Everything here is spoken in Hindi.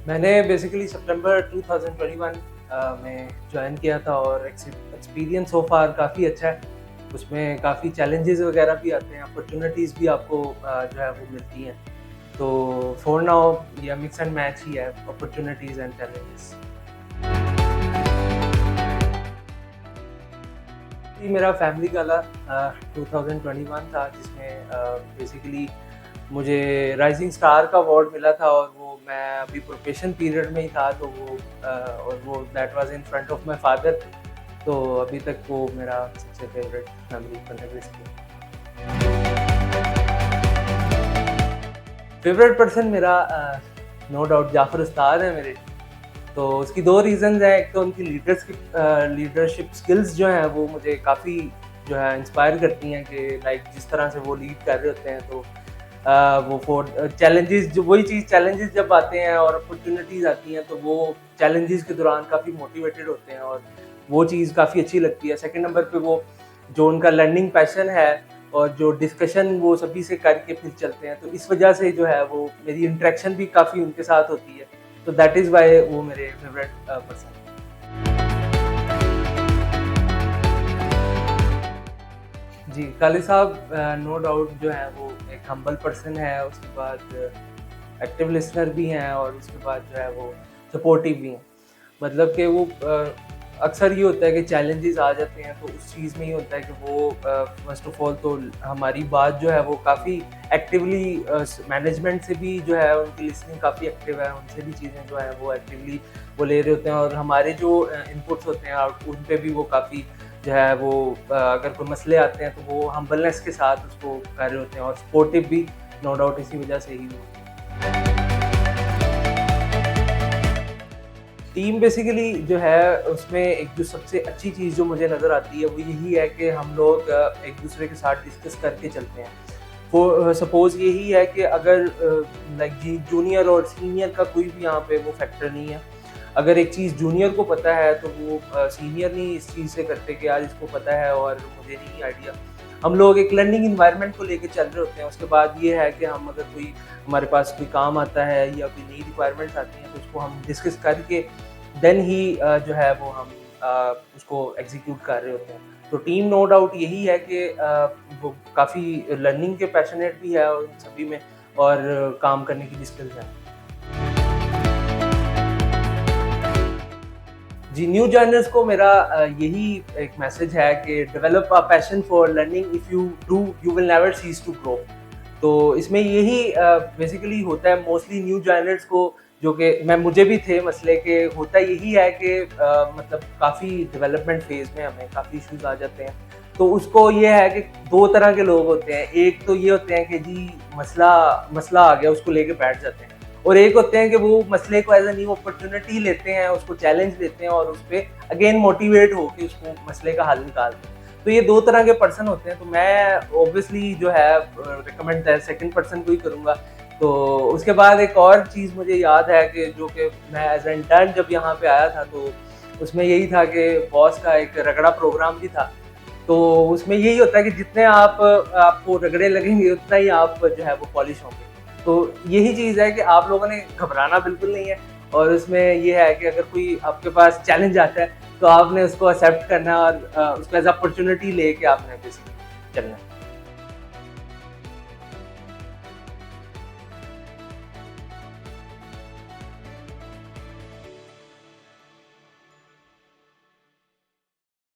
मैंने बेसिकली सितंबर 2021 में जॉइन किया था और एक्सपीरियंस सो फार काफ़ी अच्छा है। उसमें काफ़ी चैलेंजेस वगैरह भी आते हैं, अपॉर्च्युनिटीज़ भी आपको जो है वो मिलती हैं। तो फॉर नाउ ये मिक्स एंड मैच ही है, अपॉर्च्युनिटीज़ एंड चैलेंजेस। ये मेरा फैमिली गाला 2021 था जिसमें बेसिकली मुझे राइजिंग स्टार का अवार्ड मिला था और वो मैं अभी प्रोबेशन पीरियड में ही था, तो और वो that was in front of my father. तो अभी तक वो मेरा सबसे फेवरेट फैमिली फन है। फेवरेट पर्सन मेरा नो डाउट जाफ़र उस्ताद है मेरे। तो उसकी 2 रीज़न्स हैं, एक तो उनकी लीडरशिप स्किल्स जो हैं वो मुझे काफ़ी जो है इंस्पायर करती हैं कि लाइक जिस तरह से वो लीड कर रहे होते हैं, तो वो फॉर चैलेंजेस जो वही चीज़ चैलेंजेस जब आते हैं और अपॉर्च्युनिटीज़ आती हैं तो वो चैलेंजेस के दौरान काफ़ी मोटिवेटेड होते हैं और वो चीज़ काफ़ी अच्छी लगती है। सेकंड नंबर पे वो जो उनका लर्निंग पैशन है और जो डिस्कशन वो सभी से करके फिर चलते हैं, तो इस वजह से जो है वो मेरी इंटरेक्शन भी काफ़ी उनके साथ होती है। तो दैट इज़ व्हाई वो मेरे फेवरेट पर्सन हैं। जी, काली साहब नो डाउट जो है वो एक हम्बल पर्सन है, उसके बाद एक्टिव लिसनर भी हैं और उसके बाद जो है वो सपोर्टिव भी हैं। मतलब कि वो अक्सर ये होता है कि चैलेंजेस आ जाते हैं तो उस चीज़ में ये होता है कि वो फर्स्ट ऑफ ऑल तो हमारी बात जो है वो काफ़ी एक्टिवली मैनेजमेंट से भी जो है उनकी लिसनिंग काफ़ी एक्टिव है, उनसे भी चीज़ें जो है वो एक्टिवली वो ले रहे होते हैं और हमारे जो इनपुट्स होते हैं आउट उन पे भी वो काफ़ी जो है वो अगर कोई मसले आते हैं तो वो हम्बलनेस के साथ उसको कर रहे होते हैं और सपोर्टिव भी नो डाउट इसी वजह से ही वो टीम बेसिकली जो है उसमें एक जो सबसे अच्छी चीज़ जो मुझे नज़र आती है वो यही है कि हम लोग एक दूसरे के साथ डिस्कस करके चलते हैं। वो सपोज़ यही है कि अगर लाइक जी जूनियर और सीनियर का कोई भी यहाँ पे वो फैक्टर नहीं है। अगर एक चीज़ जूनियर को पता है तो वो सीनियर नहीं इस चीज़ से करते कि यार इसको पता है और मुझे नहीं आइडिया। हम लोग एक लर्निंग एनवायरनमेंट को लेके चल रहे होते हैं। उसके बाद ये है कि हम अगर कोई हमारे पास कोई काम आता है या कोई नई रिक्वायरमेंट्स आती हैं तो उसको हम डिस्कस करके देन ही जो है वो हम उसको एग्जीक्यूट कर रहे होते हैं। तो टीम नो डाउट यही है कि वो काफ़ी लर्निंग के पैशनेट भी है उन सभी में और काम करने की भी स्किल्स हैं। जी, न्यू जर्नर्स को मेरा यही एक मैसेज है कि develop a passion for learning, if you do you will never cease to grow. तो इसमें यही बेसिकली होता है मोस्टली न्यू जर्नर्स को, जो कि मैं मुझे भी थे मसले के, होता यही है कि मतलब काफ़ी डेवलपमेंट फेज़ में हमें काफ़ी इश्यूज़ आ जाते हैं। तो उसको ये है कि 2 तरह के लोग होते हैं, एक तो ये होते हैं कि जी मसला मसला आ गया उसको लेके बैठ जाते हैं। और एक होते हैं कि वो मसले को एज़ अ न्यू अपॉर्च्युनिटी लेते हैं, उसको चैलेंज लेते हैं और उसपे अगेन मोटिवेट होके उसको मसले का हल निकालते हैं। तो ये 2 तरह के पर्सन होते हैं, तो मैं ऑब्वियसली जो है रिकमेंड सेकंड पर्सन को ही करूँगा। तो उसके बाद एक और चीज़ मुझे याद है कि जो कि मैं एज़ अ इंटर्न जब यहाँ पे आया था तो उसमें यही था कि बॉस का एक रगड़ा प्रोग्राम भी था। तो उसमें यही होता है कि जितने आपको रगड़े लगेंगे उतना ही आप जो है वो पॉलिश होंगे। तो यही चीज़ है कि आप लोगों ने घबराना बिल्कुल नहीं है और उसमें ये है कि अगर कोई आपके पास चैलेंज आता है तो आपने उसको एक्सेप्ट करना है और उसको एज़ अपॉर्च्युनिटी लेके आपने बेसिकली चलना है।